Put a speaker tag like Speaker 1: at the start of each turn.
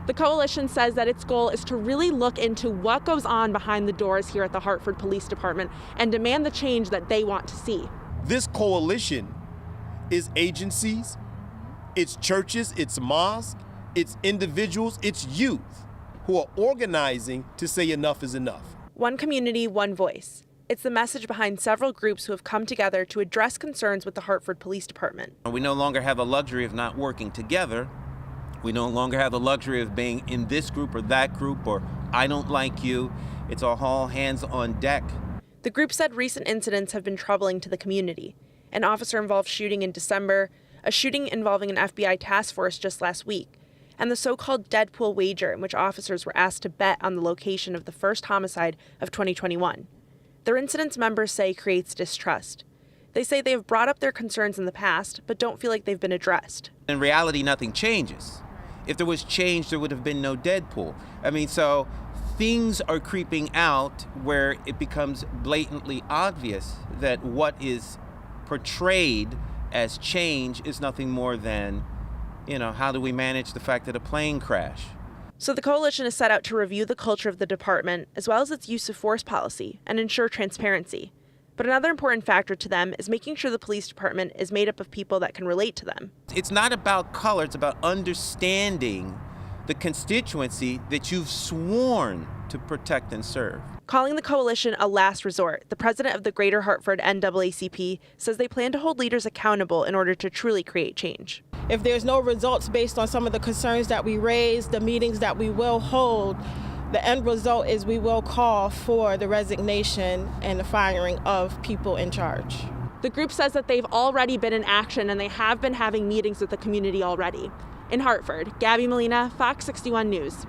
Speaker 1: The coalition says that its goal is to really look into what goes on behind the doors here at the Hartford Police Department and demand the change that they want to see.
Speaker 2: This coalition is agencies, it's churches, it's mosques, it's individuals, it's youth who are organizing to say enough is enough.
Speaker 1: One community, one voice. It's the message behind several groups who have come together to address concerns with the Hartford Police Department.
Speaker 3: We no longer have the luxury of not working together. We no longer have the luxury of being in this group or that group, or I don't like you. It's all hands on deck.
Speaker 1: The group said recent incidents have been troubling to the community. An officer-involved shooting in December, a shooting involving an FBI task force just last week, and the so-called Deadpool wager in which officers were asked to bet on the location of the first homicide of 2021. Their incidents, members say, creates distrust. They say they have brought up their concerns in the past, but don't feel like they've been addressed.
Speaker 3: In reality, nothing changes. If there was change, there would have been no Deadpool. So things are creeping out where it becomes blatantly obvious that what is portrayed as change is nothing more than, how do we manage the fact that a plane crashed?
Speaker 1: So the coalition is set out to review the culture of the department, as well as its use of force policy, and ensure transparency. But another important factor to them is making sure the police department is made up of people that can relate to them.
Speaker 3: It's not about color, it's about understanding the constituency that you've sworn to protect and serve.
Speaker 1: Calling the coalition a last resort, the president of the Greater Hartford NAACP says they plan to hold leaders accountable in order to truly create change.
Speaker 4: If there's no results based on some of the concerns that we raised, the meetings that we will hold, the end result is we will call for the resignation and the firing of people in charge.
Speaker 1: The group says that they've already been in action and they have been having meetings with the community already. In Hartford, Gabby Molina, Fox 61 News.